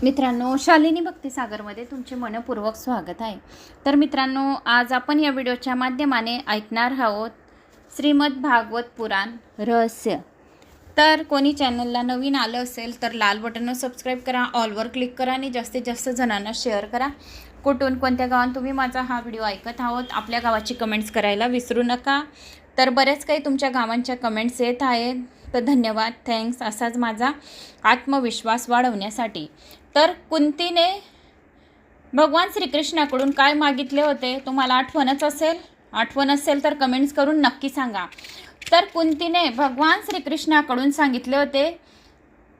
मित्रांनो, शालिनी भक्तिसागरमध्ये तुमचे मनपूर्वक स्वागत आहे। तर मित्रांनो, आज आपण या व्हिडिओच्या माध्यमाने ऐकणार आहोत श्रीमद भागवत पुराण रहस्य। तर कोणी चॅनलला नवीन आलं असेल तर लाल बटनवर सबस्क्राईब करा, ऑलवर क्लिक करा आणि जास्तीत जास्त जणांना शेअर करा। कुठून कोणत्या गावात तुम्ही माझा हा व्हिडिओ ऐकत आहोत, आपल्या गावाची कमेंट्स करायला विसरू नका। तर बरेच काही तुमच्या गावांच्या कमेंट्स येत आहेत, तर धन्यवाद, थँक्स। असाच माझा आत्मविश्वास वाढवण्यासाठी। तर कुंतीने भगवान श्रीकृष्णाकडून काय मागितले होते तुम्हाला आठवण असेल तर कमेंट्स करून नक्की सांगा। तर कुंतीने भगवान श्रीकृष्णाकडून सांगितले होते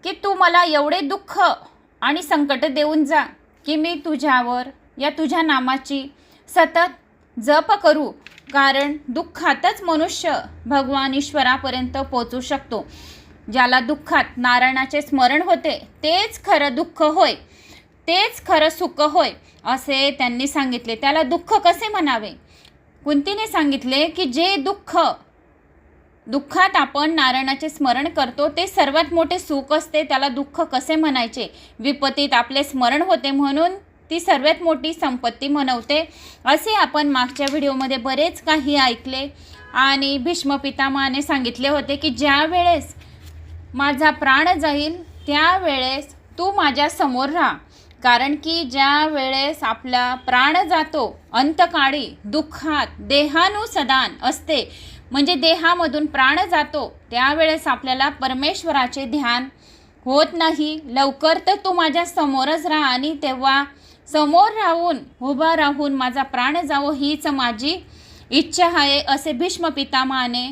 की तू मला एवढे दुःख आणि संकट देऊन जा की मी तुझ्यावर या तुझ्या नामाची सतत जप करू, कारण दुःखातच मनुष्य भगवान ईश्वरापर्यंत पोहोचू शकतो। ज्याला दुःखात नारायणाचे स्मरण होते तेच खरं दुःख होय, तेच खरं सुख होय असे त्यांनी सांगितले। त्याला दुःख कसे म्हणावे? कुंतीने सांगितले की जे दुःखात आपण नारायणाचे स्मरण करतो ते सर्वात मोठे सुख असते, त्याला दुःख कसे म्हणायचे? विपत्तीत आपले स्मरण होते म्हणून ती सर्वात मोठी संपत्ती म्हणवते, असे आपण मागच्या व्हिडिओमध्ये बरेच काही ऐकले। आणि भीष्म पितामहाने सांगितले होते की ज्या वेळेस माझा प्राण जाईल त्यावेळेस तू माझ्या समोर राहा, कारण की ज्या वेळेस आपला प्राण जातो अंतकाळी दुःखात देहानुसदान असते, म्हणजे देहामधून प्राण जातो त्यावेळेस आपल्याला परमेश्वराचे ध्यान होत नाही। लवकर तर तू माझ्या समोरच राहा आणि तेव्हा समोर राहून उभा राहून माझा प्राण जावो हीच माझी इच्छा आहे, असे भीष्म पितामहाने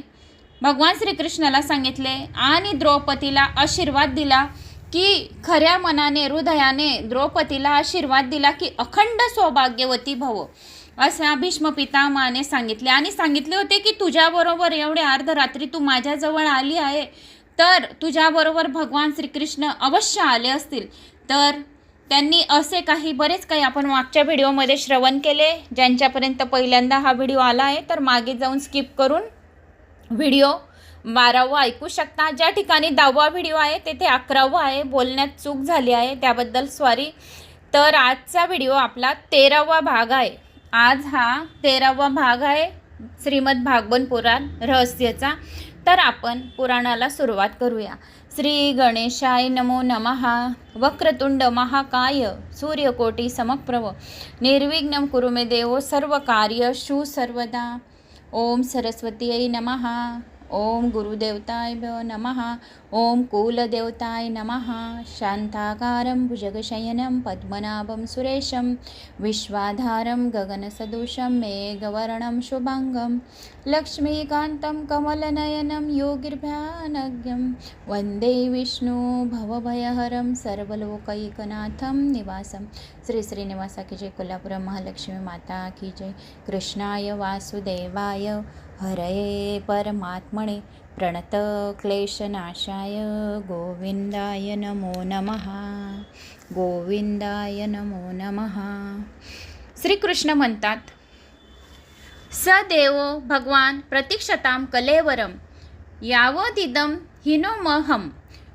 भगवान श्रीकृष्णाला सांगितले। आणि द्रौपदीला आशीर्वाद दिला की खऱ्या मनाने हृदयाने द्रौपदीला आशीर्वाद दिला की अखंड सौभाग्यवती भव, असा भीष्म पितामहाने सांगितले। आणि सांगितले होते की तुझ्याबरोबर एवढे अर्धरात्री तू माझ्याजवळ आली आहे तर तुझ्याबरोबर भगवान श्रीकृष्ण अवश्य आले असतील। तर त्यांनी असे बरेच काही आपण मागच्या व्हिडिओमध्ये श्रवण केले। ज्यांच्यापर्यंत पहिल्यांदा हा व्हिडिओ आला आहे तर मागे जाऊन स्किप करून व्हिडिओ 12वा ऐकू शकता। ज्या ठिकाणी 10वा व्हिडिओ आहे तेथे 11वा आहे, बोलण्यात चूक झाली आहे त्याबद्दल सॉरी। तर आजचा व्हिडिओ आपला 13वा भाग आहे। आज हा 13वा भाग आहे श्रीमद भागवत पुराण रहस्याचा। तर आपण पुराणाला सुरुवात करूया। श्री गणेशाय नमो नमः। वक्रतुंड महाकाय सूर्यकोटी समप्रभ निर्विघ्नं कुरु मे देव सर्वकार्येषु सर्वदा। ओम सरस्वतीयै नमः। ओम गुरुदेवताय नमः। ओम कुलदेवताय नमः। शांताकारं भुजगशयनं पद्मनाभं सुरेशं विश्वाधारं गगनसदृशं मेघवर्णं शुभांगं लक्ष्मीकान्तं कमलनयनं योगिर्ध्यानज्ञं वन्दे विष्णु भवभयहरं सर्वलोकैकनाथं निवासं। श्री श्रीनिवासा की जय, कोल्हापुर महालक्ष्मी माता की जय। कृष्णाय वासुदेवाय हरये परमात्मने प्रणत क्लेशनाशाय गोविंदाय नमो नमः। गोविंदाय नमो नमः। श्रीकृष्ण म्हणतात, स देवो भगवान प्रतीक्षतां कलेवरम यावदिदं हिनोमहम।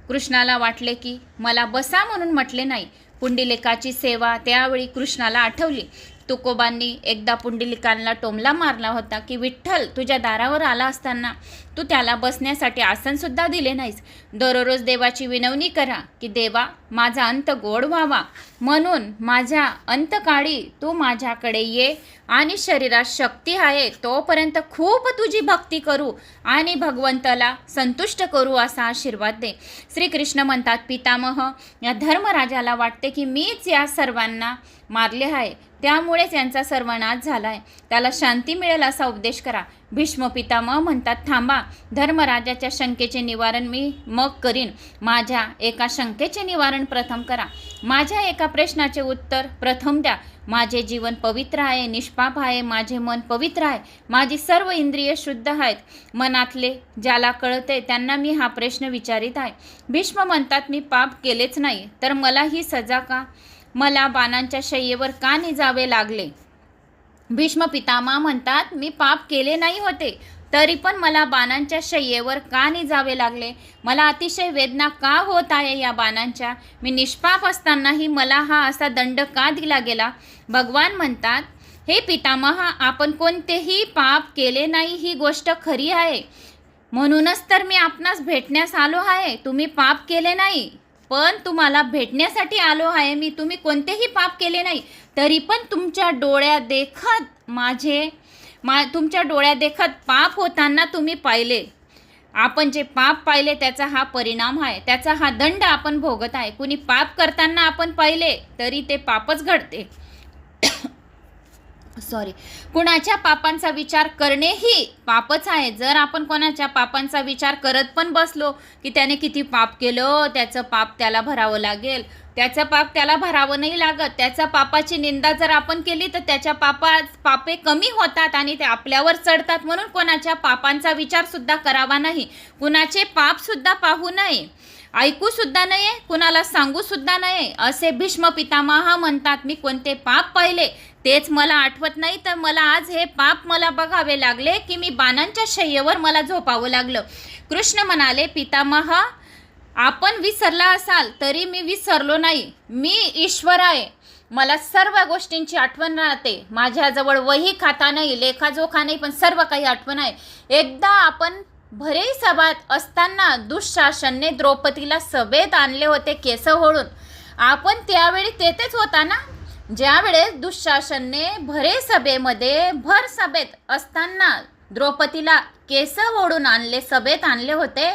कृष्णाला वाटले की मला बसा म्हणून म्हटले नाही। पुंडलिकाची सेवा त्यावेळी कृष्णाला आठवली। तुकोबांनी एकदा पुंडलिकांना टोमला मारला होता की विठ्ठल तुझ्या दारावर आला असताना तू त्याला बसण्यासाठी आसनसुद्धा दिले नाहीस। दररोज देवाची विनवणी करा की देवा माझा अंत गोड व्हावा, म्हणून माझ्या अंतकाळी तू माझ्याकडे ये आणि शरीरात शक्ती आहे तोपर्यंत खूप तुझी भक्ती करू आणि भगवंताला संतुष्ट करू असा आशीर्वाद दे। श्रीकृष्ण म्हणतात, पितामह या धर्मराजाला वाटते की मीच या सर्वांना मारले आहे, त्यामुळेच यांचा सर्वनाश झाला आहे, त्याला शांती मिळेल असा उपदेश करा। भीष्म पितामह म्हणतात, थांबा, धर्मराजाच्या शंकेचे निवारण मी मग करीन। माझ्या एका शंकेचे निवारण प्रथम करा, माझ्या एका प्रश्नाचे उत्तर प्रथम द्या। माझे जीवन पवित्र आहे, निष्पाप आहे, माझे मन पवित्र आहे, माझी सर्व इंद्रिये शुद्ध आहेत, मनातले ज्याला कळते त्यांना मी हा प्रश्न विचारित आहे। भीष्म म्हणतात, मी पाप केलेच नाही तर मला ही सजा का? मला बाणांच्या शय्येवर का निजावे लागले? भीष्म पितामह म्हणतात, मी पाप केले नाही होते तरी पण मला बाणांच्या शय्येवर का निजावे लागले? मला अतिशय वेदना का होत आहे या बाणांच्या? मी निष्पाप असतानाही मला हा असा दंड का दिला गेला? भगवान म्हणतात, हे पितामहा, आपण कोणतेही पाप केले नाही ही गोष्ट खरी आहे. म्हणूनच तर मी आपणास भेटण्यास आलो आहे. तुम्ही पाप केले नाही, पण तुम्हाला भेटण्यासाठी आलो आहे मी. तुम्ही कोणतेही पाप केले नाही, तरी पण तुमच्या डोळ्यात देखत पाप होताना तुम्ही पाहिले. आपण जे पाप पाहिले त्याचा हा परिणाम आहे, त्याचा हा दंड आपण भोगत आहे. कुणी पाप करताना आपण पाहिले तरी ते पापच घडते. कुणाच्या पापांचा विचार करणेही पापच आहे. जर आपण कोणाच्या पापांचा विचार करत पण बसलो की त्याने किती पाप केलं, त्याचं पाप त्याला भरावं लागेल, त्याचं पाप त्याला भरावं नाही लागत. त्याच्या पापाची निंदा जर आपण केली तर त्याच्या पापे कमी होतात आणि ते आपल्यावर चढतात. म्हणून कोणाच्या पापांचा विचार सुद्धा करावा नाही. कुणाचे पाप सुद्धा पाहू नये, ऐकू सुद्धा नये, कुणाला सांगू सुद्धा नये. असे भीष्म पितामह म्हणतात. मी कोणते पाप पाहिले तेच मला आठवत नाही, तर मला आज हे पाप मला बघावे लागले की मी बाणांच्या शय्येवर मला झोपावं लागलं. कृष्ण म्हणाले, पितामह, आपण विसरला असाल तरी मी विसरलो नाही. मी ईश्वर आहे, मला सर्व गोष्टींची आठवण राहते. माझ्याजवळ वही खाता नाही, लेखाजोखा नाही, पण सर्व काही आठवण आहे. एकदा आपण भरे सभात असताना दुःशासनने द्रौपदीला सभेत आणले होते केस ओढून. आपण त्यावेळी तेथेच होता ना, ज्यावेळेस दुःशासनने भर सभेत असताना द्रौपदीला केस ओढून सभेत आणले होते,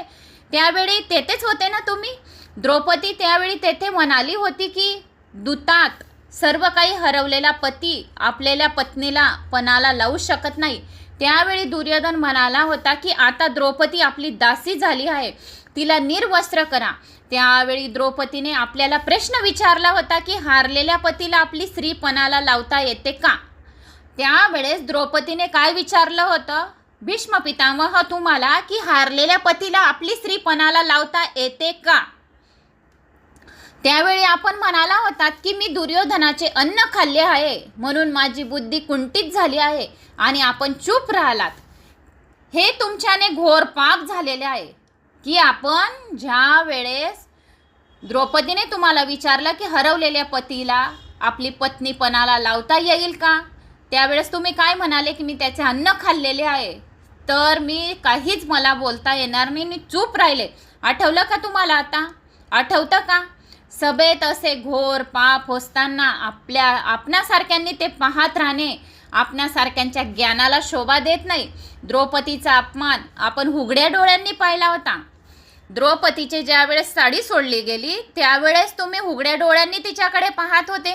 त्यावेळी तेथेच होते ना तुम्ही. द्रौपदी त्यावेळी तेथे म्हणाली होती की दूतात सर्व काही हरवलेला पती आपलेल्या पत्नीला पणाला लावू शकत नाही. त्यावेळी दुर्योधन म्हणाला होता की आता द्रौपदी आपली दासी झाली आहे, तिला निर्वस्त्र करा. त्यावेळी द्रौपदीने आपल्याला प्रश्न विचारला होता की हारलेल्या पतीला आपली स्त्री पणाला लावता येते का? त्यावेळेस द्रौपदीने काय विचारलं होतं? भीष्म पितामह, तुम्हाला की हारलेल्या पतीला आपली स्त्री पणाला लावता येते का? त्यावेळी आपण म्हणाला होतात की मी दुर्योधनाचे अन्न खाल्ले आहे म्हणून माझी बुद्धी कुंठित झाली आहे आणि आपण चूप राहिलात. हे तुमच्याने घोर पाप झालेले आहे की आपण ज्या वेळेस द्रौपदीने तुम्हाला विचारलं की हरवलेल्या पतीला आपली पत्नी पणाला लावता येईल का, त्यावेळेस तुम्ही काय म्हणाले की मी त्याचे अन्न खाल्लेले आहे, तर मी काहीच मला बोलता येणार नाही, मी चूप राहिले. आठवलं का तुम्हाला? आता आठवतं का? सभेत असे घोर पाप असताना आपणासारख्यांनी ते पाहत राहणे आपणासारख्यांच्या ज्ञानाला शोभा देत नाही. द्रौपदीचा अपमान आपण उघड्या डोळ्यांनी पाहिला होता. द्रौपदीची ज्यावेळेस साडी सोडली गेली त्यावेळेस तुम्ही उघड्या डोळ्यांनी तिच्याकडे पाहत होते.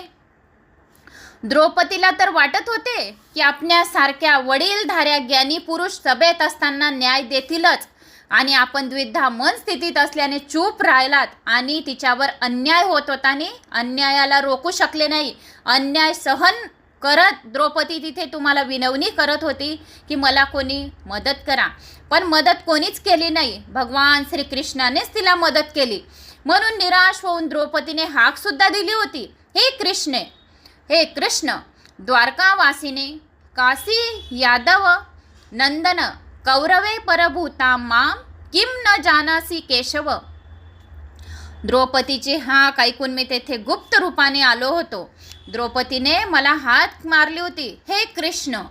द्रौपदीला तर वाटत होते की आपल्यासारख्या वडीलधाऱ्या ज्ञानी पुरुष सभेत असताना न्याय देतीलच आणि आपण द्विधा मन स्थितीत असल्याने चूप राहिलात आणि तिच्यावर अन्याय होत होताने अन्यायाला रोखू शकले नाही. अन्याय सहन करत द्रौपदी तिथे तुम्हाला विनवणी करत होती की मला कोणी मदत करा, पण मदत कोणीच केली नाही. भगवान श्रीकृष्णानेच तिला मदत केली. म्हणून निराश होऊन द्रौपदीने हाक सुद्धा दिली होती, हे कृष्ण द्वारकावासिने काशी यादव नंदन कौरवे परभूता माम किम न जानासी केशव. द्रौपदीचे हाक ऐकून मी तेथे गुप्त रूपाने आलो होतो. द्रौपदीने मला हात मारली होती. हे कृष्ण,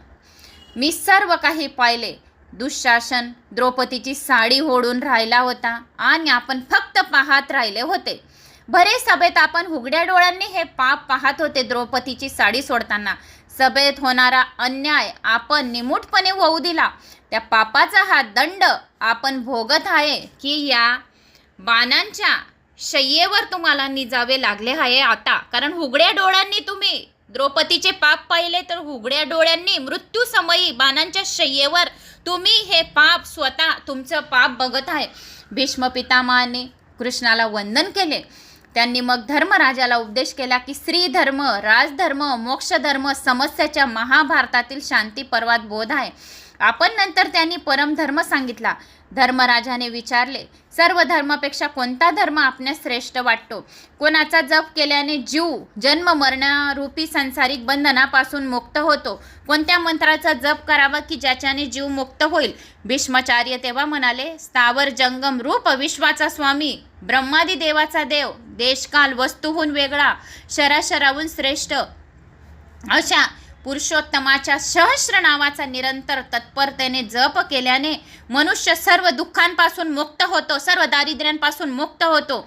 मी सर्व काही पाहिले. दुःशासन द्रौपदीची साडी ओढून राहिला होता आणि आपण फक्त पाहत राहिले होते. भरे सभेत आपण उघड्या डोळ्यांनी हे पाप पाहत होते. द्रौपदीची साडी सोडताना सभेत होणारा अन्याय आपण निमूटपणे होऊ दिला. त्या पापाचा हा दंड आपण भोगत आहे की या बाणांच्या शय्येवर तुम्हाला निजावे लागले आहे आता. कारण उघड्या डोळ्यांनी तुम्ही द्रौपदीचे पाप पाहिले, तर उघड्या डोळ्यांनी मृत्यूसमयी बाणांच्या शय्येवर तुम्ही हे पाप स्वतः तुमचं पाप बघत आहे. भीष्म पितामहाने कृष्णाला वंदन केले. त्यांनी मग धर्मराजाला उपदेश केला की स्त्रीधर्म, राजधर्म, मोक्षधर्म समस्याच्या महाभारतातील शांती पर्वात बोध आहे. आपण नंतर त्यांनी परमधर्म सांगितला. धर्मराजाने विचारले, सर्व धर्मापेक्षा कोणता धर्म आपणास श्रेष्ठ वाटतो? कोणाचा जप केल्याने जीव जन्म मरणारूपी सांसारिक बंधनापासून मुक्त होतो? कोणत्या मंत्राचा जप करावा की ज्याच्याने जीव मुक्त होईल? भीष्माचार्य तेव्हा म्हणाले, स्थावर जंगम रूप विश्वाचा स्वामी, ब्रह्मादी देवाचा देव, देशकाल वस्तूहून वेगळा, शराशराहून श्रेष्ठ अशा पुरुषोत्तमाच्या सहस्र नावाचा निरंतर तत्परतेने जप केल्याने मनुष्य सर्व दुःखांपासून मुक्त होतो, सर्व दारिद्र्यांपासून मुक्त होतो.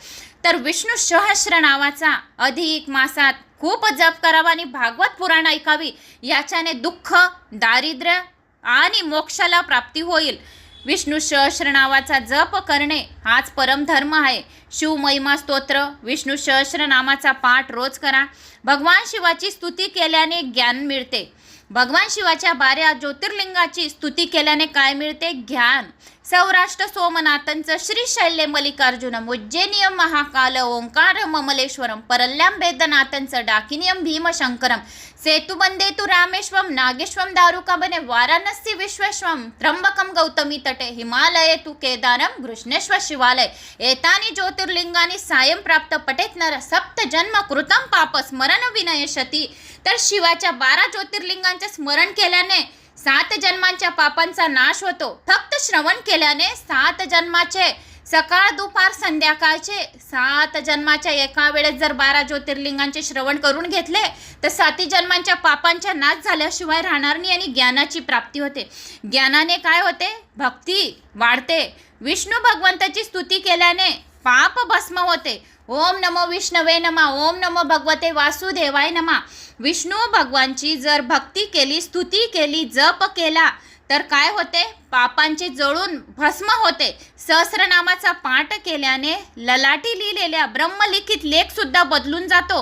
तर विष्णू सहस्र नावाचा अधिक मासात खूप जप करावा आणि भागवत पुराण ऐकावी. याच्याने दुःख, दारिद्र्य आणि मोक्षाला प्राप्ती होईल. विष्णू सहस्र नावाचा जप करणे हाच परमधर्म आहे. शिवमहिमा स्तोत्र, विष्णू सहस्र नामाचा पाठ रोज करा. भगवान शिवाची स्तुती केल्याने ज्ञान मिळते. भगवान शिवाच्या 12 ज्योतिर्लिंगाची स्तुती केल्याने काय मिळते? ज्ञान. सौराष्ट्र सोमनाथांचं श्रीशैल्य मल्लिकार्जुनम, उज्जैनियम महाकाल ओंकार ममलेश्वरम, परल्ल्याम वेदनाथांचं डाकिनियम भीमशंकरम, सेतुबंदे तु रामेश्वम, नागेश्वम दारुकाबने, वाराणसी विश्वेश्वम, त्र्यंबकम गौतमी तटे, हिमालये तु केदारम, घृष्णेश्वर शिवालय, एतानी ज्योतिर्लिंगानी सायं प्राप्त पटेत नर, सप्त जन्म कृतम पाप स्मरण विनयशती. तर शिवाच्या 12 ज्योतिर्लिंगांचे स्मरण केल्याने 7 जन्मांच्या पापांचा नाश होतो. फक्त श्रवण केल्याने 7 जन्माचे, सकाळ दुपार संध्याकाळचे 7 जन्माच्या एका वेळेस जर 12 ज्योतिर्लिंगांचे श्रवण करून घेतले तर 7 जन्मांच्या पापांचा नाश झाल्याशिवाय राहणार नाही आणि ज्ञानाची प्राप्ती होते. ज्ञानाने काय होते? भक्ती वाढते. विष्णू भगवंताची स्तुती केल्याने पाप भस्म होते. ओम नमो विष्णवे नमा, ओम नमो भगवते वासुदेवाय नमा. विष्णू भगवानची जर भक्ती केली, स्तुती केली, जप केला तर काय होते? पापांचे जळून भस्म होते. सहस्रनामाचा पाठ केल्याने ललाटी लिहिलेल्या ब्रह्मलिखित लेख सुद्धा बदलून जातो.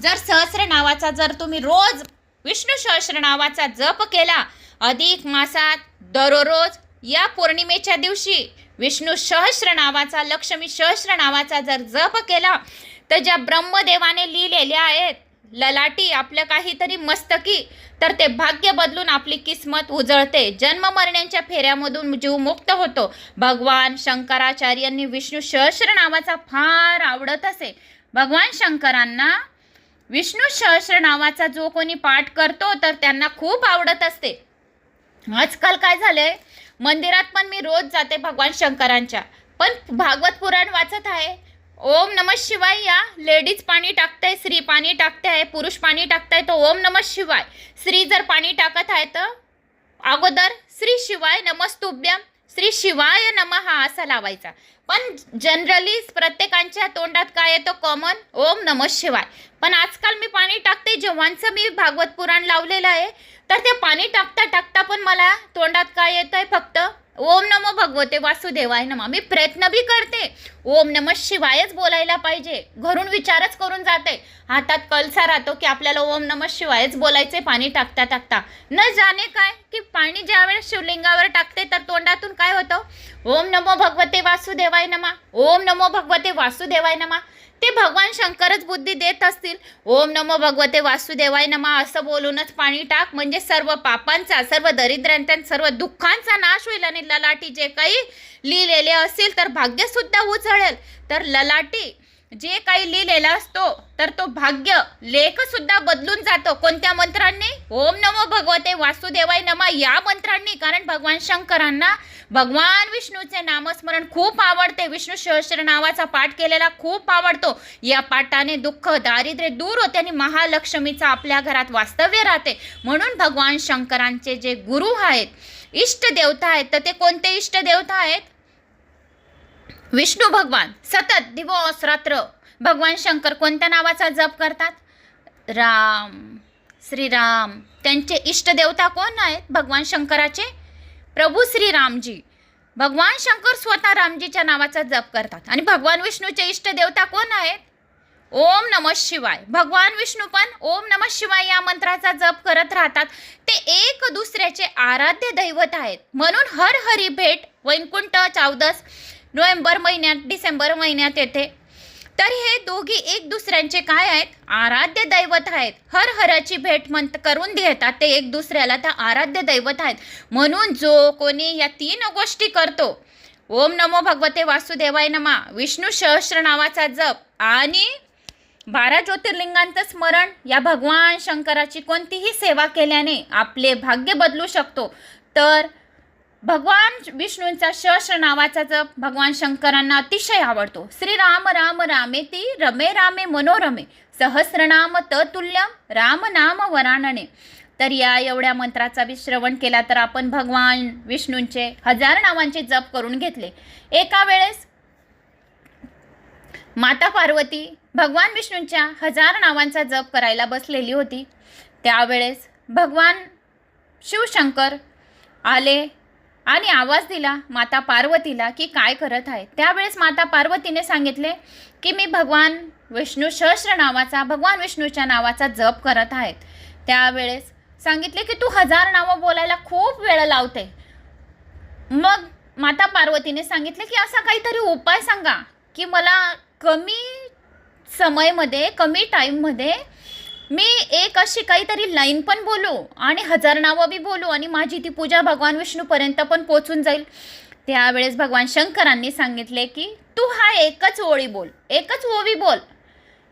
जर सहस्रनामाचा जर तुम्ही रोज विष्णू सहस्रनामाचा जप केला, अधिक मासात दररोज या पौर्णिमेच्या दिवशी विष्णू सहस्र नावाचा, लक्ष्मी सहस्र नावाचा जर जप केला तर ज्या ब्रह्मदेवाने लिहिलेल्या आहेत ललाटी आपल्या काहीतरी मस्तकी, तर ते भाग्य बदलून आपली किस्मत उजळते. जन्म मरण्याच्या फेऱ्यामधून जीव मुक्त होतो. भगवान शंकराचार्यांनी विष्णू सहस्र नावाचा फार आवडत असे. भगवान शंकरांना विष्णू सहस्र नावाचा जो कोणी पाठ करतो तर त्यांना खूप आवडत असते. आजकाल काय झालंय, मंदिरात पण मी रोज जाते भगवान शंकरांच्या, पण भागवत पुराण वाचत आहे. ओम नमः शिवाय या लेडीज पाणी टाकताय, स्त्री पाणी टाकते आहे, पुरुष पाणी टाकताय, तो ओम नमः शिवाय. स्त्री जर पाणी टाकत आहे तर अगोदर श्री शिवाय नमस्तुभ्यम, श्री शिवाय नमः असा लावायचा. पण जनरली प्रत्येकांच्या तोंडात काय येतो? कॉमन ओम नमः शिवाय. पण आजकाल मी पाणी टाकते, जेव्हाचं मी भागवत पुराण लावलेलं आहे तर ते पाणी टाकता टाकता पण मला तोंडात काय येतंय? फक्त ओम नमो भगवते वासुदेवाय नमः. मी प्रयत्न भी करते ओम नमः शिवायच बोलायला पाहिजे, घरून विचारच करून जाते. हातात कळसा राहतो की आपल्याला ओम नमः शिवायच बोलायचे पाणी टाकता टाकता. न जाणे काय की पाणी ज्यावेळेस शिवलिंगावर टाकते तर तोंडातून काय होतं? ओम नमो भगवते वासुदेवाय नमः, ओम नमो भगवते वासुदेवाय नमः. ते भगवान शंकरच बुद्धी देत असतील. ओम नमो भगवते वासुदेवाय नमः असं बोलूनच पाणी टाक, म्हणजे सर्व पापांचा, सर्व दरिद्रांचा, सर्व दुःखांचा नाश होईल आणि ललाटी जे काही लिहिलेले असेल तर भाग्य सुद्धा उजळेल. तर ललाटी जे काही लिहिलेला असतो तर तो भाग्य लेख सुद्धा बदलून जातो. कोणत्या मंत्रांनी? ओम नमो भगवते वासुदेवाय नमः या मंत्रांनी. कारण भगवान शंकरांना भगवान विष्णूचे नामस्मरण खूप आवडते. विष्णू सहस्र नावाचा पाठ केलेला खूप आवडतो. या पाठाने दुःख, दारिद्र्य दूर होते आणि महालक्ष्मीचा आपल्या घरात वास्तव्य राहते. म्हणून भगवान शंकरांचे जे गुरु आहेत, इष्ट देवता आहेत, तर ते कोणते इष्ट देवता आहेत? विष्णू भगवान. सतत दिवस रात्र भगवान शंकर कोणत्या नावाचा जप करतात? राम, श्रीराम. त्यांचे इष्ट देवता कोण आहेत भगवान शंकराचे? प्रभू श्री रामजी. भगवान शंकर स्वतः रामजीच्या नावाचा जप करतात. आणि भगवान विष्णूचे इष्ट देवता कोण आहेत? ओम नमः शिवाय. भगवान विष्णू पण ओम नमः शिवाय या मंत्राचा जप करत राहतात. ते एक दुसऱ्याचे आराध्य दैवत आहेत. म्हणून हर हरी भेट वैकुंठ 14 नोव्हेंबर महिन्यात, डिसेंबर महिन्यात येते. तर हे दोघी एक दुसऱ्यांचे काय आहेत, आराध्य दैवत आहेत. हर हराची भेट करून घेतात ते एक दुसऱ्याला, त्या आराध्य दैवत आहेत. म्हणून जो कोणी या 3 गोष्टी करतो, ओम नमो भगवते वासुदेवाय नमा, विष्णू सहस्र नावाचा जप आणि 12 ज्योतिर्लिंगांचं स्मरण, या भगवान शंकराची कोणतीही सेवा केल्याने आपले भाग्य बदलू शकतो. तर भगवान विष्णूंचा सहस्र नावाचा जप भगवान शंकरांना अतिशय आवडतो. श्री राम राम रामेती रमे रामे मनोरमे, सहस्रनाम ततुल्यम राम नाम वरानने. तर या एवढ्या मंत्राचा श्रवण केला तर आपण भगवान विष्णूंचे 1000 नावांचे जप करून घेतले. एका वेळेस माता पार्वती भगवान विष्णूंच्या 1000 नावांचा जप करायला बसलेली होती. त्यावेळेस भगवान शिवशंकर आले आणि आवाज दिला माता पार्वतीला की काय करत आहे. त्यावेळेस माता पार्वतीने सांगितले की मी भगवान विष्णू सहस्र नावाचा, भगवान विष्णूच्या नावाचा जप करत आहेत. त्यावेळेस सांगितले की तू 1000 नावं बोलायला खूप वेळ लावते. मग माता पार्वतीने सांगितले की असा काहीतरी उपाय सांगा की मला कमी समयमध्ये, कमी टाईममध्ये मी एक अशी काहीतरी लाईन पण बोलू आणि 1000 नावं बी बोलू आणि माझी ती पूजा भगवान विष्णूपर्यंत पण पोचून जाईल. त्यावेळेस भगवान शंकरांनी सांगितले की तू हा एकच ओळी बोल, एकच ओवी बोल,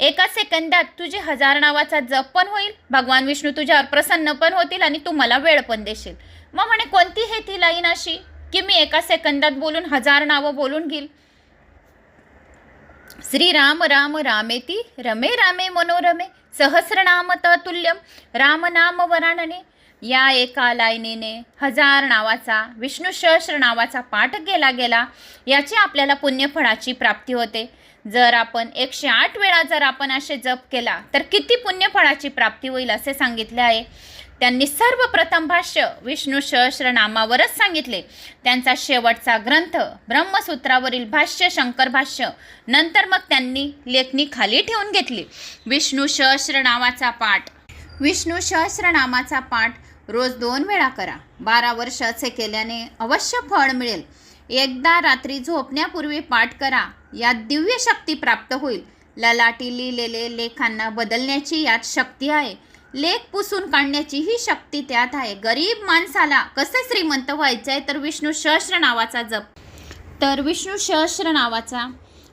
एका सेकंदात तुझे 1000 नावाचा जप पण होईल, भगवान विष्णू तुझ्यावर प्रसन्न पण होतील आणि तू मला वेळ पण देशील. मग म्हणे कोणती हे ती लाईन अशी की मी एका सेकंदात बोलून 1000 नावं बोलून घेईल. श्री राम राम रामेती रमे रामे मनोरमे, सहस्रनाम ततुल्यम राम नाम वरानने. या एका लाईनीने 1000 नावाचा, विष्णू सहस्र नावाचा पाठ केला गेला. याची आपल्याला पुण्यफळाची प्राप्ती होते. जर आपण 108 वेळा जर आपण असे जप केला तर किती पुण्यफळाची प्राप्ती होईल असे सांगितले आहे. त्यांनी सर्वप्रथम भाष्य विष्णू सहस्र नामावरच सांगितले. त्यांचा शेवटचा ग्रंथ ब्रह्मसूत्रावरील भाष्य शंकर भाष्य. नंतर मग त्यांनी लेखणी खाली ठेवून घेतली. विष्णू सहस्र नावाचा पाठ, विष्णू सहस्र नामाचा पाठ रोज 2 वेळा करा. 12 वर्ष असे केल्याने अवश्य फळ मिळेल. एकदा रात्री झोपण्यापूर्वी पाठ करा. यात दिव्य शक्ती प्राप्त होईल. ललाटी लिहिलेले लेखांना बदलण्याची यात शक्ती आहे. लेख पुसून काढण्याची ही शक्ती त्यात आहे. गरीब माणसाला कसे श्रीमंत व्हायचे आहे तर विष्णू सहस्र नावाचा जप, तर विष्णू सहस्र नावाचा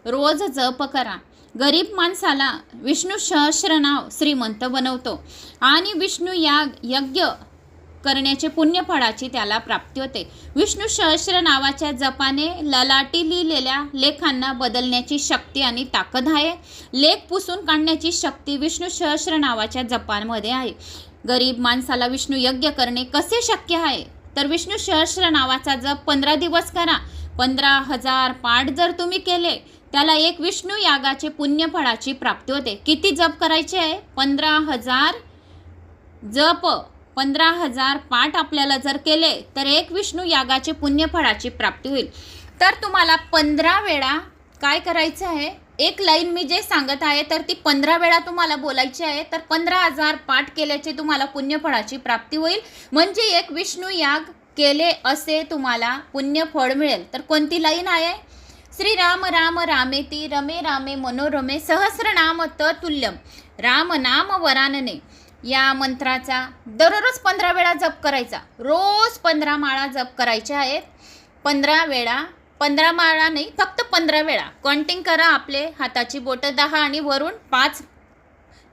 रोज जप करा. गरीब माणसाला विष्णू सहस्र नाव श्रीमंत बनवतो आणि विष्णू यज्ञ करण्याचे पुण्यफळाची त्याला प्राप्ती होते. विष्णू सहस्र नावाच्या जपाने ललाटी लिहिलेल्या लेखांना बदलण्याची शक्ती आणि ताकद आहे. लेख पुसून काढण्याची शक्ती विष्णू सहस्र नावाच्या जपांमध्ये आहे. गरीब माणसाला विष्णू यज्ञ करणे कसे शक्य आहे तर विष्णू सहस्र नावाचा जप 15 दिवस करा. 15,000 पाठ जर तुम्ही केले त्याला एक विष्णू यागाचे पुण्यफळाची प्राप्ती होते. किती जप करायचे आहे? 15,000 जप, 15,000 पाठ आपल्याला जर केले तर एक विष्णू यागाचे पुण्यफळाची प्राप्ती होईल. तर तुम्हाला 15 वेळा काय करायचं आहे, एक लाईन मी जे सांगत आहे तर ती 15 वेळा तुम्हाला बोलायची आहे. तर 15,000 पाठ केल्याचे तुम्हाला पुण्यफळाची प्राप्ती होईल. म्हणजे एक विष्णू याग केले असे तुम्हाला पुण्यफळ मिळेल. तर कोणती लाईन आहे? श्री राम राम रामेती रमे रामे मनोरमे, सहस्रनाम ततुल्यम राम नाम वरानने. या मंत्राचा दररोज 15 वेळा जप करायचा. रोज 15 माळा जप करायच्या आहेत. 15 वेळा, 15 माळा नाही, फक्त 15 वेळा काउंटिंग करा. आपले हाताची बोटं 10 आणि वरून 5.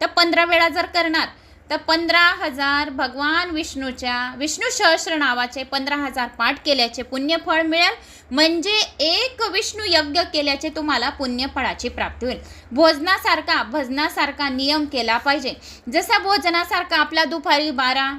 तर 15 वेळा जर करणार तर 15,000 भगवान विष्णूच्या विष्णू सहस्र नावाचे 15,000 पाठ केल्याचे पुण्यफळ मिळेल. म्हणजे एक विष्णू यज्ञ केल्याचे तुम्हाला पुण्यफळाची प्राप्ती होईल. भजनासारखा नियम केला पाहिजे. जसा भोजनासारखा आपला दुपारी 12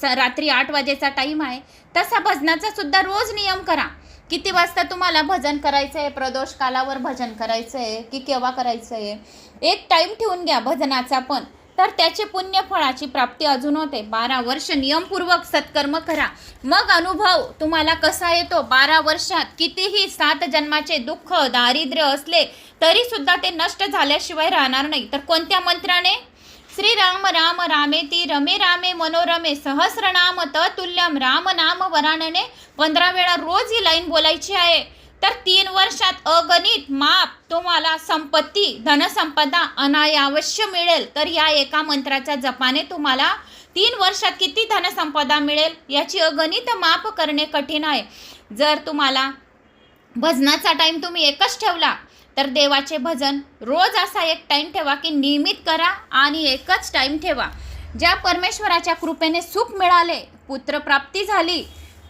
रात्री 8 वाजेचा टाईम आहे तसा भजनाचा सुद्धा रोज नियम करा. किती वाजता तुम्हाला भजन करायचं आहे, प्रदोष कालावर भजन करायचं आहे की केव्हा करायचं आहे, एक टाईम ठेवून घ्या भजनाचा पण. तर त्याचे पुण्यफळाची प्राप्ती अजून होते. 12 वर्ष नियमपूर्वक सत्कर्म करा. मग अनुभव तुम्हाला कसा येतो. 12 वर्षात कितीही 7 जन्माचे दुःख दारिद्र्य असले तरी सुद्धा ते नष्ट झाल्याशिवाय राहणार नाही. तर कोणत्या मंत्राने? श्री राम राम रामेती रमे रामे मनोरमे, सहस्रनाम ततुल्यम राम नाम वरानने. 15 वेळा रोज ही लाईन बोलायची आहे. तर 3 वर्षात अगणित माप तुम्हाला संपत्ती धनसंपदा अनायावश्य मिळेल. तर या एका मंत्राच्या जपाने तुम्हाला 3 वर्षात किती धनसंपदा मिळेल याची अगणित माप करणे कठीण आहे. जर तुम्हाला भजनाचा टाईम तुम्ही एकच ठेवला तर देवाचे भजन रोज असा एक टाईम ठेवा की नियमित करा आणि एकच टाईम ठेवा. ज्या परमेश्वराच्या कृपेने सुख मिळाले, पुत्रप्राप्ती झाली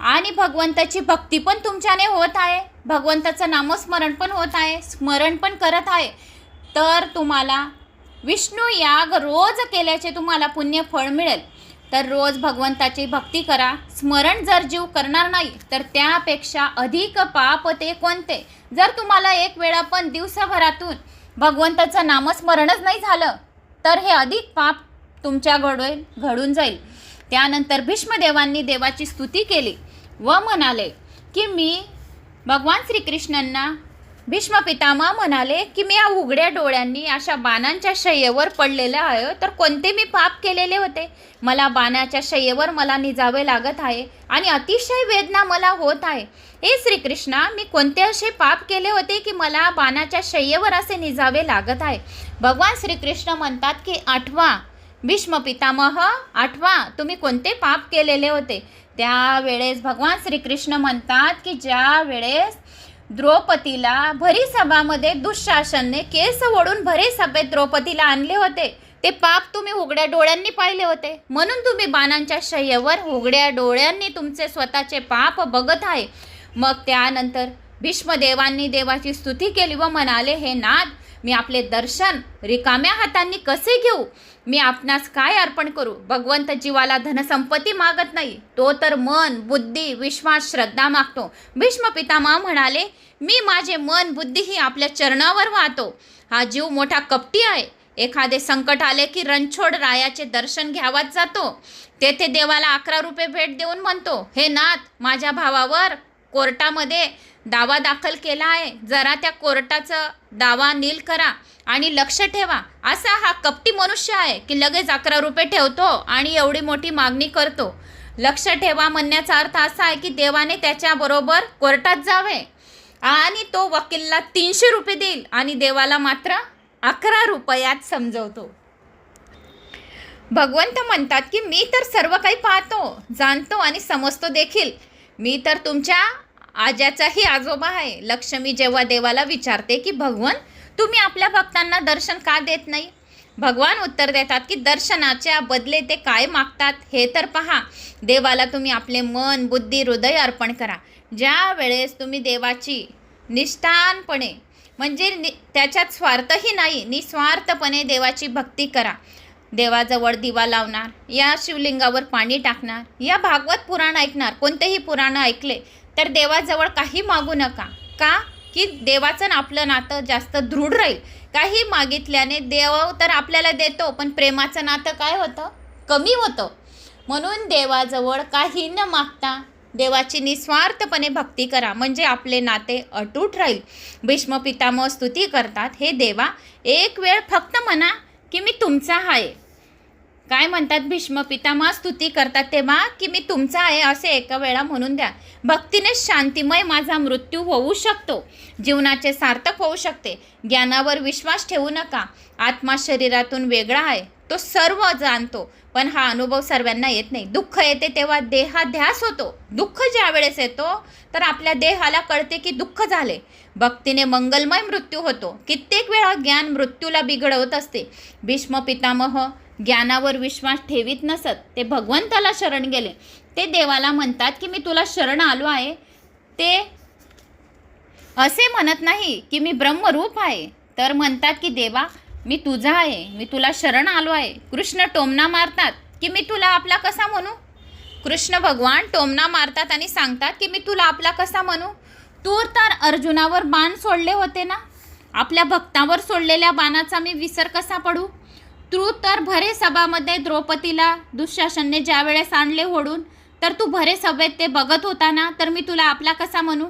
आणि भगवंताची भक्ती पण तुमच्याने होत आहे, भगवंताचं नामस्मरण पण होत आहे, स्मरण पण करत आहे, तर तुम्हाला विष्णू याग रोज केल्याचे तुम्हाला पुण्य फळ मिळेल. तर रोज भगवंताची भक्ती करा. स्मरण जर जीव करणार नाही तर त्यापेक्षा अधिक पाप ते कोणते. जर तुम्हाला एक वेळा पण दिवसाभरातून भगवंताचं नामस्मरणच नाही झालं तर हे अधिक पाप तुमच्या घडून जाईल. त्यानंतर भीष्मदेवांनी देवाची स्तुती केली व म्हणाले की मी भगवान श्रीकृष्णांना भीष्म पितामह म्हणाले की मी या उघड्या डोळ्यांनी अशा बाणांच्या शय्येवर पडलेले आहे, तर कोणते मी पाप केलेले होते. मला बाणाच्या शय्येवर मला निजावे लागत आहे आणि अतिशय वेदना मला होत आहे. हे श्रीकृष्णा, मी कोणते असे पाप केले होते की मला बाणाच्या शय्येवर असे निजावे लागत आहे. भगवान श्रीकृष्ण म्हणतात की आठवा भीष्म पितामह, आठवा तुम्ही कोणते पाप केलेले होते. त्यावेळेस भगवान श्रीकृष्ण म्हणतात की ज्या वेळेस द्रौपदीला भरी सभामध्ये दुःशासनने केस ओढून भरी सभेत द्रौपदीला आणले होते, ते पाप तुम्ही उघड्या डोळ्यांनी पाहिले होते. म्हणून तुम्ही बाणांच्या शय्येवर उघड्या डोळ्यांनी तुमचे स्वतःचे पाप बघत आहे. मग त्यानंतर भीष्मदेवांनी देवाची स्तुती केली व म्हणाले, हे नाथ, मी आपले दर्शन रिकाम्या हातांनी कसे घेऊ. मी आपणास काय अर्पण करू. भगवंत जीवाला धनसंपत्ती मागत नाही, तो तर मन, बुद्धी, विश्वास, श्रद्धा मागतो. भीष्म पितामह म्हणाले, मी माझे मन, बुद्धी ही आपल्या चरणावर वाहतो. हा जीव मोठा कपटी आहे. एखादे संकट आले की रणछोड रायाचे दर्शन घ्यावाच जातो. तेथे देवाला 11 रुपये भेट देऊन म्हणतो, हे नाथ, माझ्या भावावर कोर्टामध्ये दावा दाखल केला आहे, जरा त्या कोर्टाचा दावा नील करा आणि लक्ष ठेवा. असा हा कपटी मनुष्य आहे की लगेच 11 रुपये ठेवतो आणि एवढी मोठी मागणी करतो. लक्ष ठेवा म्हणण्याचा अर्थ असा आहे की देवाने त्याच्याबरोबर कोर्टात जावे आणि तो वकीलला 300 रुपये देईल आणि देवाला मात्र 11 रुपयात समजवतो. भगवंत म्हणतात की मी तर सर्व काही पाहतो, जाणतो आणि समजतो देखील. मी तर तुमच्या आज्याचाही आजोबा आहे. लक्ष्मी जेव्हा देवाला विचारते की भगवान, तुम्ही आपल्या भक्तांना दर्शन का देत नाही, भगवान उत्तर देतात की दर्शनाच्या बदले ते काय मागतात हे तर पहा. देवाला तुम्ही आपले मन, बुद्धी, हृदय अर्पण करा. ज्या वेळेस तुम्ही देवाची निष्ठानपणे म्हणजे त्याच्यात स्वार्थही नाही, निस्वार्थपणे देवाची भक्ती करा. देवाजवळ दिवा लावणार, या शिवलिंगावर पाणी टाकणार, या भागवत पुराण ऐकणार. कोणतेही पुराण ऐकले तर देवाजवळ काही मागू नका. का की देवाचं आपलं नातं जास्त दृढ राहील. काही मागितल्याने देव तर आपल्याला देतो, पण प्रेमाचं नातं काय होतं, कमी होतं. म्हणून देवाजवळ काही न मागता देवाची निस्वार्थपणे भक्ती करा, म्हणजे आपले नाते अटूट राहील. भीष्म पितामह स्तुती करतात, हे देवा, एक वेळ फक्त म्हणा की मी तुमचा आहे. काय म्हणतात भीष्म पितामह स्तुती करतात तेव्हा की मी तुमचा आहे असे एका वेळा म्हणून द्या. भक्तीने शांतिमय माझा मृत्यू होऊ शकतो, जीवनाचे सार्थक होऊ शकते. ज्ञानावर विश्वास ठेवू नका. आत्मा शरीरातून वेगळा आहे, तो सर्व जाणतो, पण हा अनुभव सर्वांना येत नाही. दुःख येते तेव्हा देहाध्यास होतो. दुःख ज्या वेळेस येतो तर आपल्या देहाला कळते की दुःख झाले. भक्तीने मंगलमय मृत्यू होतो. कित्येक वेळा ज्ञान मृत्यूला बिघडवत असते. भीष्म पितामह ज्ञानावर विश्वास ठेवीत नसत, ते भगवंताला शरण गेले. ते देवाला म्हणतात की मी तुला शरण आलो आहे. ते असे म्हणत नाही की मी ब्रह्मरूप आहे, तर म्हणतात की देवा, मी तुझा आहे, मी तुला शरण आलो आहे. कृष्ण टोमणा मारतात की मी तुला आपला कसा म्हणू. कृष्ण भगवान टोमणा मारतात आणि सांगतात की मी तुला आपला कसा म्हणू. तू तर अर्जुनावर बाण सोडले होते ना, आपल्या भक्तावर सोडलेल्या बाणाचा मी विसर कसा पडू. तू तर भरे सभामध्ये द्रौपदीला दुःशासनने ज्या वेळेस आणले ओढून, तर तू भरे सभेत ते बघत होता ना, तर मी तुला आपला कसा म्हणू.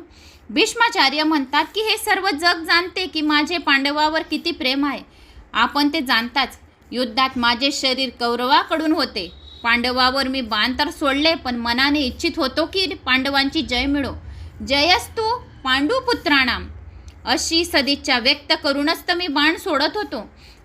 भीष्माचार्य म्हणतात की हे सर्व जग जाणते की माझे पांडवावर किती प्रेम आहे. आपण ते जाणताच. युद्धात माझे शरीर कौरवाकडून होते. पांडवावर मी बाण तर सोडले, पण मनाने इच्छित होतो की पांडवांची जय मिळो. जयस्तु पांडुपुत्राणाम अशी सदिच्छा व्यक्त करूनच तर मी बाण सोडत होतो.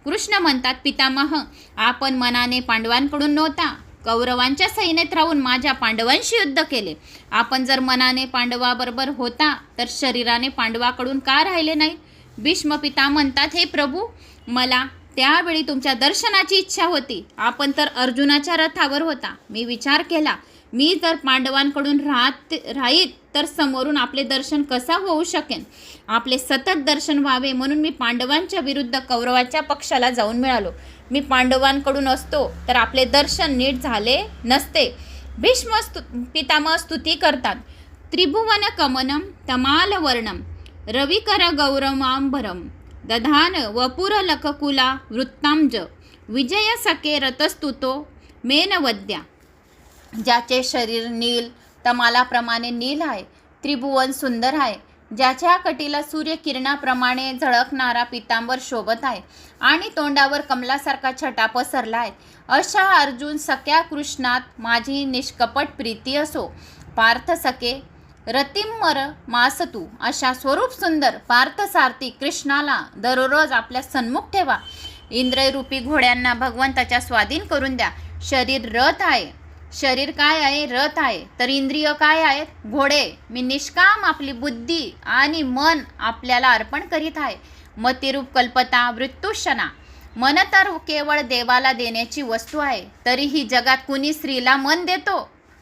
कृष्ण म्हणतात, पितामह, आपण मनाने पांडवांकडून नव्हता, कौरवांच्या सैन्यात राहून माझ्या पांडवांशी युद्ध केले. आपण जर मनाने पांडवाबरोबर होता तर शरीराने पांडवाकडून का राहिले नाही? भीष्म पिता म्हणतात, हे प्रभू, मला त्यावेळी तुमच्या दर्शनाची इच्छा होती. आपण तर अर्जुनाच्या रथावर होता. मी विचार केला, मी जर पांडवांकडून राहीत तर समोरून आपले दर्शन कसा होऊ शकेन? आपले सतत दर्शन व्हावे म्हणून मी पांडवांच्या विरुद्ध कौरवाच्या पक्षाला जाऊन मिळालो. मी पांडवांकडून असतो तर आपले दर्शन नीट झाले नसते. भीष्म पितामह स्तुती करतात. त्रिभुवन कमनम तमालवर्णम रविकर गौरमांबरम दधान वपुरलककुला वृत्तांज विजय सखे रतस्तुतो मेनवद्या. ज्याचे शरीर नील तमालाप्रमाणे नील आहे, त्रिभुवन सुंदर आहे, ज्याच्या कटीला सूर्यकिरणाप्रमाणे झळकणारा पितांबर शोभत आहे आणि तोंडावर कमलासारखा छटा पसरला आहे, अशा अर्जुन सख्या कृष्णात माझी निष्कपट प्रीती असो. पार्थ सखे रतिमर मासतू अशा स्वरूप सुंदर पार्थसारथी कृष्णाला दररोज आपल्या सन्मुख ठेवा. इंद्ररूपी घोड्यांना भगवंताच्या स्वाधीन करून द्या. शरीर रथ आहे. शरीर काय आहे? रथ आहे. तर इंद्रिय काय आहेत? घोडे. मी निष्काम आपली बुद्धी आणि मन आपल्याला अर्पण करीत आहे. मतिरूप कल्पता मृत्युशना. मन तर केवळ देवाला देण्याची वस्तू आहे. तरीही जगात कुणी स्त्रीला मन देतो,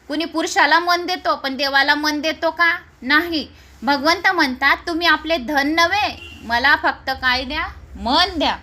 कुणी पुरुषाला मन देतो, पण देवाला मन देतो का? नाही. भगवंत म्हणतात, तुम्ही आपले धन नव्हे, मला फक्त काय द्या? मन द्या.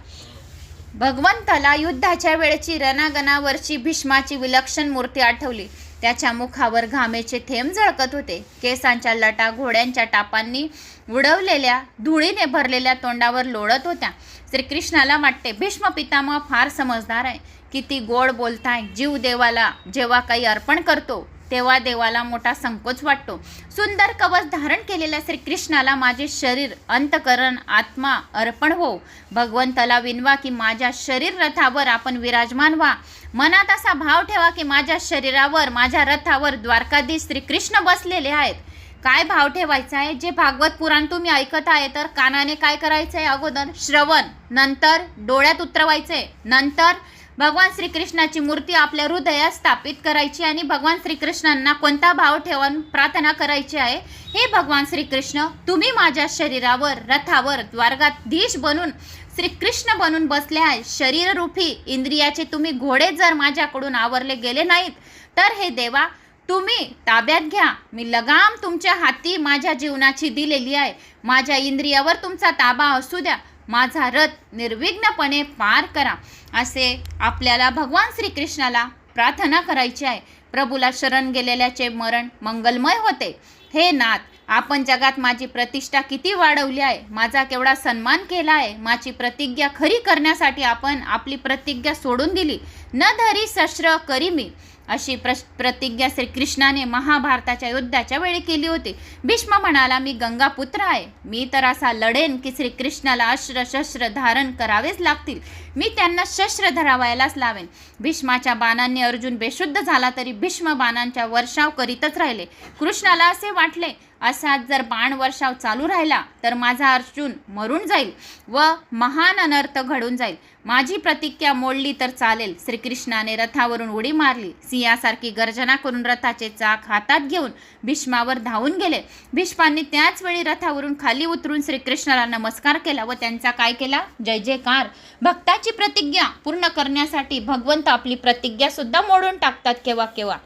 भगवंताला युद्धाच्या वेळेची रणांगणावरची भीष्माची विलक्षण मूर्ती आठवली. त्याच्या मुखावर घामेचे थेंब झळकत होते. केसांच्या लटा घोड्यांच्या टापांनी उडवलेल्या धुळीने भरलेल्या तोंडावर लोळत होत्या. श्रीकृष्णाला वाटते, भीष्म पितामह फार समजदार आहे. किती गोड बोलताय. जीव देवाला जेव्हा काही अर्पण करतो तेव्हा देवाला मोठा संकोच वाटतो. सुंदर कवच धारण केलेल्या श्रीकृष्णाला माझे शरीर, अंतकरण, आत्मा अर्पण हो. भगवंताला विनवा की माझ्या शरीर रथावर आपण विराजमान व्हा. मनात असा भाव ठेवा की माझ्या शरीरावर, माझ्या रथावर द्वारकाधीश श्रीकृष्ण बसलेले आहेत. काय भाव ठेवायचा आहे? जे भागवत पुराण तुम्ही ऐकत आहे तर कानाने काय करायचं आहे? अगोदर श्रवण, नंतर डोळ्यात उतरवायचे, नंतर भगवान श्रीकृष्णाची मूर्ती आपल्या हृदयात स्थापित करायची आणि भगवान श्रीकृष्णांना कोणता भाव ठेवून प्रार्थना करायची आहे? हे भगवान श्रीकृष्ण, तुम्ही माझ्या शरीरावर, रथावर द्वारकाधीश बनून श्रीकृष्ण बनून बसले आहे. शरीररूपी इंद्रियाचे तुम्ही घोडे जर माझ्याकडून आवरले गेले नाहीत तर हे देवा तुम्ही ताब्यात घ्या. मी लगाम तुमच्या हाती माझ्या जीवनाची दिलेली आहे. माझ्या इंद्रियावर तुमचा ताबा असू द्या. माझा रथ निर्विघ्नपणे पार करा. असे आपल्याला भगवान श्रीकृष्णाला प्रार्थना करायची आहे. प्रभूला शरण गेलेल्याचे मरण मंगलमय होते. हे नाथ, आपण जगात माझी प्रतिष्ठा किती वाढवली आहे, माझा केवढा सन्मान केला आहे. माझी प्रतिज्ञा खरी करण्यासाठी आपण आपली प्रतिज्ञा सोडून दिली. न धरी शस्त्र करी मी, अशी प्रतिज्ञा श्रीकृष्णाने महाभारताच्या युद्धाच्या वेळी केली होती. भीष्म म्हणाला, मी गंगापुत्र आहे. मी तर असा लढेन की श्रीकृष्णाला अस्त्र शस्त्र धारण करावेच लागतील. मी त्यांना शस्त्र धरावायलाच लावेन. भीष्माच्या बाणांनी अर्जुन बेशुद्ध झाला तरी भीष्म बाणांच्या वर्षाव करीतच राहिले. कृष्णाला असे वाटले, असाच जर बाण वर्षाव चालू राहिला तर माझा अर्जुन मरून जाईल व महान अनर्थ घडून जाईल. माझी प्रतिज्ञा मोडली तर चालेल. श्रीकृष्णाने रथावरून उडी मारली. सिंहासारखी गर्जना करून रथाचे चाक हातात घेऊन भीष्मावर धावून गेले. भीष्मांनी त्याच वेळी रथावरून खाली उतरून श्रीकृष्णाला नमस्कार केला व त्यांचा काय केला? जय जयकार. भक्ताची प्रतिज्ञा पूर्ण करण्यासाठी भगवंत आपली प्रतिज्ञा सुद्धा मोडून टाकतात केव्हा केव्हा.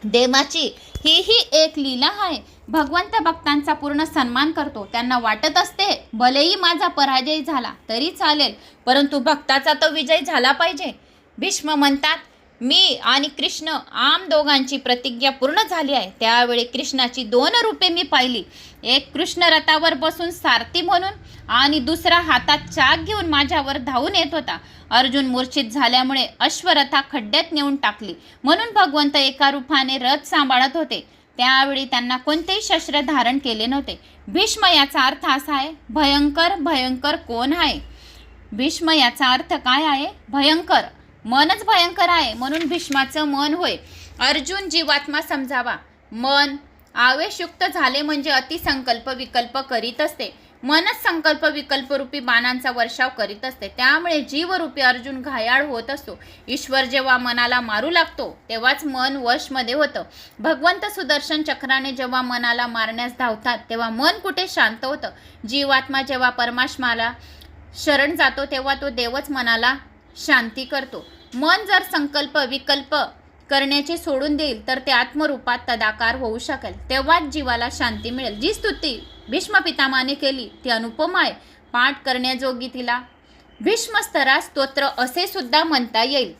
देवाची ही एक लीला आहे. भगवंत भक्तांचा पूर्ण सन्मान करतो. त्यांना वाटत असते भलेही माझा पराजय झाला तरी चालेल, परंतु भक्ताचा तो विजय झाला पाहिजे. भीष्म म्हणतात, मी आणि कृष्ण आम दोघांची प्रतिज्ञा पूर्ण झाली आहे. त्यावेळी कृष्णाची 2 रूपे मी पाहिली. एक कृष्ण रथावर बसून सारथी म्हणून आणि दुसरा हातात चाक घेऊन माझ्यावर धावून येत होता. अर्जुन मूर्छित झाल्यामुळे अश्वरथा खड्ड्यात नेऊन टाकली. म्हणून भगवंत एका रूपाने रथ सांभाळत होते. त्यावेळी त्यांना कोणतेही शस्त्र धारण केले नव्हते. भीष्म याचा अर्थ असा आहे, भयंकर. भयंकर कोण आहे? भीष्म याचा अर्थ काय आहे? भयंकर. मनच भयंकर आहे म्हणून भीष्माचं मन होय. अर्जुन जीवात्मा समजावा. मन आवेशयुक्त झाले म्हणजे अतिसंकल्प विकल्प करीत असते. मनच संकल्प विकल्प रूपी बाणांचा वर्षाव करीत असते. त्यामुळे जीवरूपी अर्जुन घायाळ होत असतो. ईश्वर जेव्हा मनाला मारू लागतो तेव्हाच मन वशमध्ये होतं. भगवंत सुदर्शन चक्राने जेव्हा मनाला मारण्यास धावतात तेव्हा मन कुठे शांत होतं. जीवात्मा जेव्हा परमात्म्याला शरण जातो तेव्हा तो देवच मनाला शांती करतो. मन जर संकल्प विकल्प करण्याचे सोडून देईल तर ते आत्मरूपात तदाकार होऊ शकेल. तेव्हाच जीवाला शांती मिळेल. जी स्तुती भीष्म पितामहाने केली ती अनुपम आहे. पाठ करण्याजोगी तिला भीष्मस्तरा स्तोत्र असे सुद्धा म्हणता येईल.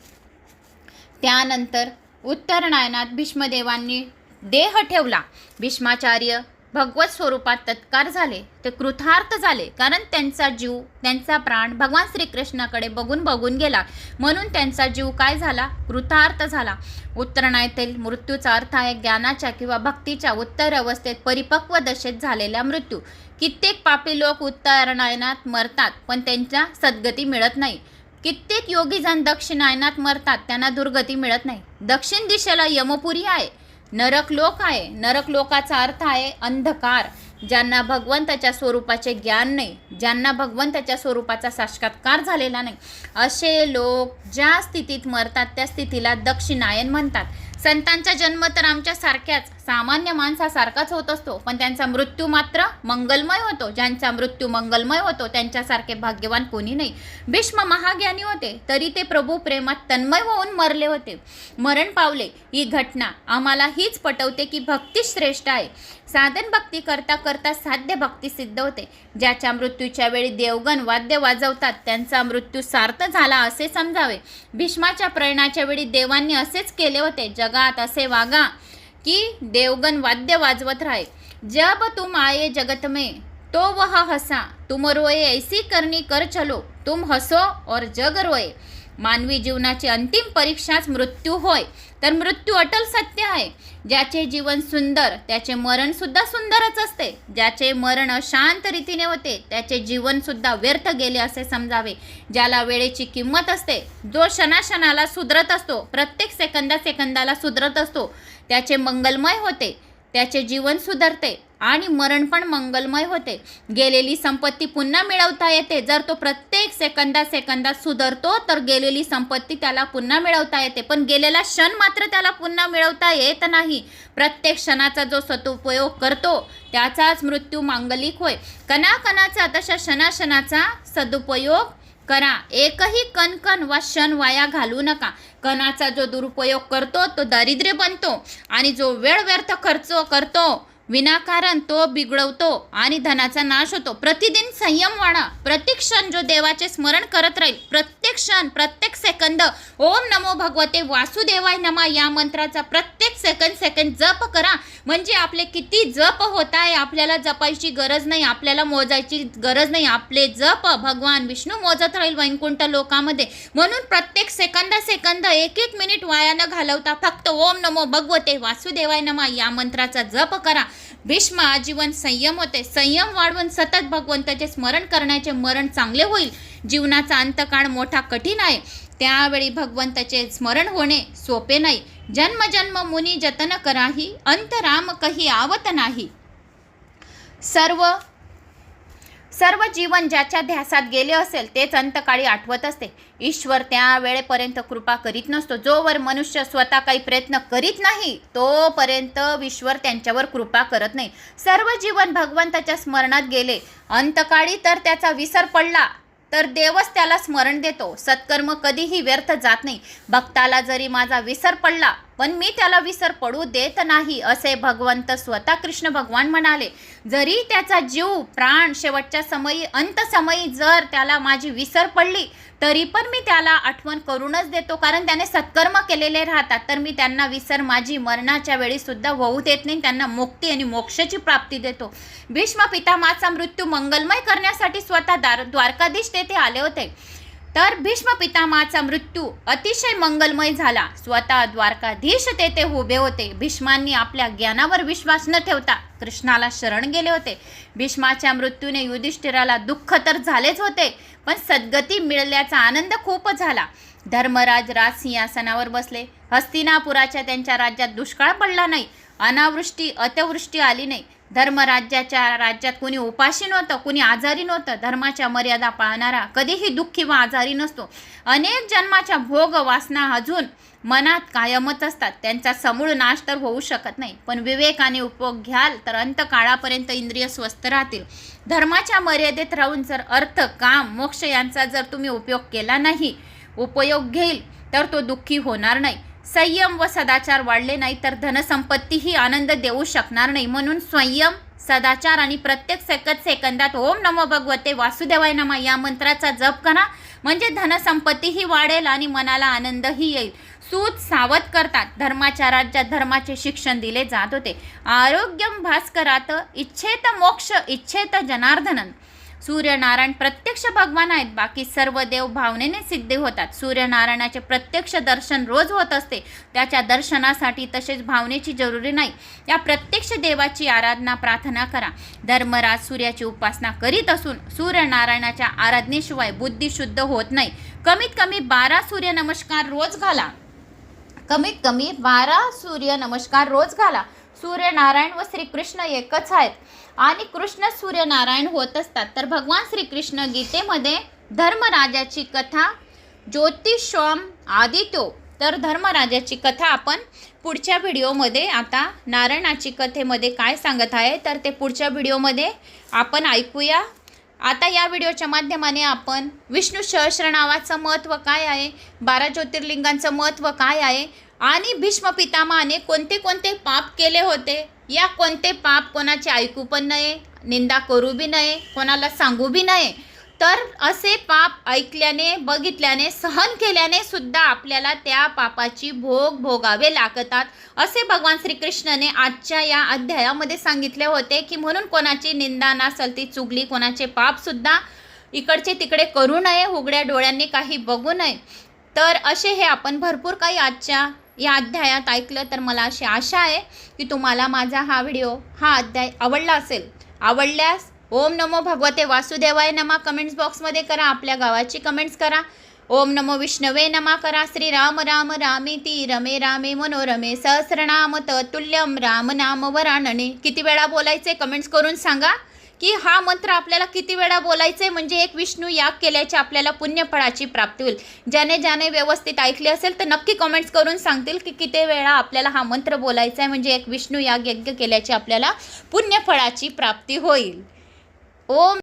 त्यानंतर उत्तरायणात भीष्मदेवांनी देह ठेवला. भीष्माचार्य भगवत स्वरूपात तत्कार झाले. ते कृतार्थ झाले कारण त्यांचा जीव त्यांचा प्राण भगवान श्रीकृष्णाकडे बघून गेला. म्हणून त्यांचा जीव काय झाला? कृतार्थ झाला. उत्तरायणातील मृत्यूचा अर्थ आहे ज्ञानाच्या किंवा भक्तीच्या उत्तर अवस्थेत परिपक्व दशेत झालेला मृत्यू. कित्येक पापी लोक उत्तरायणात मरतात पण त्यांच्या सद्गती मिळत नाही. कित्येक योगीजन दक्षिणायनात मरतात त्यांना दुर्गती मिळत नाही. दक्षिण दिशेला यमपुरी आहे, नरकलोक आहे. नरकलोकाचा अर्थ आहे अंधकार. ज्यांना भगवंताच्या स्वरूपाचे ज्ञान नाही, ज्यांना भगवंताच्या स्वरूपाचा साक्षात्कार झालेला नाही, असे लोक ज्या स्थितीत मरतात त्या स्थितीला दक्षिणायन म्हणतात. संतांचा जन्म तर आमच्या सारख्याच सामान्य माणसासारखाच होत असतो पण त्यांचा मृत्यू मात्र मंगलमय होतो. ज्यांचा मृत्यू मंगलमय होतो त्यांच्यासारखे भाग्यवान कोणी नाही. भीष्म महाज्ञानी होते तरी ते प्रभू प्रेमात तन्मय होऊन मरले होते, मरण पावले. ही घटना आम्हाला हीच पटवते की भक्ती श्रेष्ठ आहे. साधन भक्ती करता करता साध्य भक्ती सिद्ध होते. ज्याच्या मृत्यूच्या वेळी देवगण वाद्य वाजवतात त्यांचा मृत्यू सार्थ झाला असे समजावे. भीष्माच्या प्रयाणाच्या वेळी देवांनी असेच केले होते. जगात असे वागा की देवगण वाद्य वाजवत राहे. जब तुम आए जगत में तो वह हसा, तुम रोए ऐसी करनी कर चलो, तुम हसो और जग रोए. मानवी जीवनाची अंतिम परीक्षाच मृत्यू होय. तर मृत्यू अटल सत्य आहे. ज्याचे जीवन सुंदर त्याचे मरण सुद्धा सुंदरच असते. ज्याचे मरण अशांत रीतीने होते त्याचे जीवन सुद्धा व्यर्थ गेले असे समजावे. ज्याला वेळेची किंमत असते, जो क्षणाक्षणाला सुधरत असतो, प्रत्येक सेकंदाला सुधरत असतो, त्याचे मंगलमय होते, त्याचे जीवन सुधरते आणि मरण पण मंगलमय होते. गेलेली संपत्ती पुन्हा मिळवता येते. जर तो प्रत्येक सेकंदात सुधरतो तर गेलेली संपत्ती त्याला पुन्हा मिळवता येते. पण गेलेला क्षण मात्र त्याला पुन्हा मिळवता येत नाही. प्रत्येक क्षणाचा जो सदुपयोग करतो त्याचाच मृत्यू मांगलिक होय. कणाकणाचा तशा क्षणाक्षणाचा सदुपयोग करा. एकही कणकण वा क्षण वाया घालू नका. कणाचा जो दुरुपयोग करतो तो दारिद्र्य बनतो आणि जो वेळ व्यर्थ खर्च करतो विनाकारण तो बिघडवतो आणि धनाचा नाश होतो. प्रतिदिन संयम वाढा. प्रत्येक क्षण जो देवाचे स्मरण करत राहील, प्रत्येक क्षण प्रत्येक सेकंद ओम नमो भगवते वासुदेवाय नमा या मंत्राचा प्रत्येक सेकंद जप करा. म्हणजे आपले किती जप होत आहे आपल्याला जपायची गरज नाही, आपल्याला मोजायची गरज नाही. आपले जप भगवान विष्णू मोजत राहील वैकुंठ लोकामध्ये. म्हणून प्रत्येक सेकंद एक मिनिट वाया न घालवता फक्त ओम नमो भगवते वासुदेवाय नमा या मंत्राचा जप करा. भीष्म आजीवन संयम होते. संयम वाढवून सतत भगवंताचे स्मरण करण्याचे मरण चांगले होईल. जीवनाचा अंतकाळ मोठा कठीण आहे. त्यावेळी भगवंताचे स्मरण होणे सोपे नाही. जन्म जन्म मुनी जतन कराही, अंतराम कही आवत नाही. सर्व जीवन ज्याच्या ध्यासात गेले असेल तेच अंतकाळी आठवत असते. ईश्वर त्या वेळेपर्यंत कृपा करीत नसतो. जोवर मनुष्य स्वतः काही प्रयत्न करीत नाही तोपर्यंत ईश्वर त्यांच्यावर कृपा करत नाही. सर्व जीवन भगवंताच्या स्मरणात गेले, अंतकाळी तर त्याचा विसर पडला तर देवच त्याला स्मरण देतो. सत्कर्म कधीही व्यर्थ जात नाही. भक्ताला जरी माझा विसर पडला पण मी त्याला विसर पडू देत नाही असे भगवंत स्वतः कृष्ण भगवान म्हणाले. जरी त्याचा जीव प्राण शेवटच्या समयी अंतसमयी जर त्याला माझी विसर पडली तरी पण मी त्याला आठवण करूनच देतो, कारण त्याने सत्कर्म केलेले राहतात. तर मी त्यांना विसर माझी मरणाच्या वेळी सुद्धा होऊ देत नाही. त्यांना मुक्ती आणि मोक्षाची प्राप्ती देतो. भीष्म पितामहाचा मृत्यू मंगलमय करण्यासाठी स्वतः द्वारकाधीश तेथे आले होते. तर भीष्म पितामहाचा मृत्यू अतिशय मंगलमय झाला. स्वतः द्वारकाधीश तेथे उभे होते. भीष्मांनी आपल्या ज्ञानावर विश्वास न ठेवता कृष्णाला शरण गेले होते. भीष्माच्या मृत्यूने युधिष्ठिराला दुःख तर झालेच होते पण सद्गती मिळाल्याचा आनंद खूप झाला. धर्मराज राजसिंहासनावर बसले. हस्तिनापुराच्या त्यांच्या राज्यात दुष्काळ पडला नाही. अनावृष्टी अतिवृष्टी आली नाही. धर्मराज्याच्या राज्यात कोणी उपाशी नव्हतं, कोणी आजारी नव्हतं. धर्माच्या मर्यादा पाळणारा कधीही दुःखी व आजारी नसतो. अनेक जन्माच्या भोग वासना अजून मनात कायमच असतात, त्यांचा समूळ नाश तर होऊ शकत नाही. पण विवेकाने उपयोग घ्याल तर अंतकाळापर्यंत इंद्रिय स्वस्थ राहतील. धर्माच्या मर्यादेत राहून जर अर्थ काम मोक्ष यांचा जर तुम्ही उपयोग केला नाही, उपयोग घेईल तर तो दुःखी होणार नाही. संयम व सदाचार वाढले नाही तर धनसंपत्तीही आनंद देऊ शकणार नाही. म्हणून संयम सदाचार आणि प्रत्येक सेकंदात ओम नमो भगवते वासुदेवाय नमः या मंत्राचा जप करा, म्हणजे धनसंपत्तीही वाढेल आणि मनाला आनंदही येईल. सूत सावध करतात. धर्माच्या राज्यात धर्माचे शिक्षण दिले जात होते. आरोग्यम भास्करात इच्छेत मोक्ष इच्छेत जनार्दनन. सूर्यनारायण प्रत्यक्ष भगवान आहेत, बाकी सर्व देव भावनेने सिद्ध होतात. सूर्यनारायणाचे प्रत्यक्ष दर्शन रोज होत असते, त्याच्या दर्शनासाठी तसेच भावनेची जरुरी नाही. या प्रत्यक्ष देवाची आराधना प्रार्थना करा. धर्मराज सूर्याची उपासना करीत असून सूर्यनारायणाच्या आराधनेशिवाय बुद्धी शुद्ध होत नाही. कमीत कमी 12 सूर्यनमस्कार रोज घाला. कमीत कमी 12 सूर्यनमस्कार रोज घाला. सूर्यनारायण व श्रीकृष्ण एकच आहेत आणि कृष्ण सूर्यनारायण होत असतात. तर भगवान श्रीकृष्ण गीतेमध्ये धर्मराजाची कथा ज्योतिषोम आदित्यो, तर धर्मराजाची कथा आपण पुढच्या व्हिडिओमध्ये, आता नारायणाची कथेमध्ये काय सांगत आहे तर ते पुढच्या व्हिडिओमध्ये आपण ऐकूया. आता या व्हिडिओच्या माध्यमाने आपण विष्णू सहस्रनामाचं महत्त्व काय आहे, 12 ज्योतिर्लिंगांचं महत्त्व काय आहे आणि भीष्म पितामहाने कोणते कोणते पाप केले होते, या कोणते पाप कोणाचे ऐकू पण नये, निंदा करू बी नये, कोणाला सांगू बी नये. तर असे पाप ऐकल्याने बघितल्याने सहन केल्याने सुद्धा आपल्याला त्या पापाची भोगावे लागतात, असे भगवान श्रीकृष्णाने आजच्या या अध्यायामध्ये सांगितले होते. की म्हणून कोणाची निंदा नासलती चुगली, कोणाचे पापसुद्धा इकडचे तिकडे करू नये, उघड्या डोळ्यांनी काही बघू नये. तर असे हे आपण भरपूर काही आजच्या या अध्यायात ऐकलं. तर मला अशी आशा आहे की तुम्हाला माझा हा व्हिडिओ, हा अध्याय आवडला असेल. आवडल्यास ओम नमो भगवते वासुदेवाय नमः कमेंट्स बॉक्समध्ये करा. आपल्या गावाची कमेंट्स करा. ओम नमो विष्णवे नमः करा. श्री राम राम रामेति रमे रामे मनोरमे सहस्रनाम तत्तुल्यम राम नाम वरानने. किती वेळा बोलायचे कमेंट्स करून सांगा की हा मंत्र आपल्याला किती वेळा बोलायचे, म्हणजे एक विष्णू याग केल्याची आपल्याला पुण्यफळाची प्राप्ती होईल. ज्याने व्यवस्थित ऐकले असेल तर नक्की कमेंट्स करून सांगतील की किती वेळा आपल्याला हा मंत्र बोलायचा आहे, म्हणजे एक विष्णू याग यज्ञ केल्याची आपल्याला पुण्यफळाची प्राप्ती होईल. ओम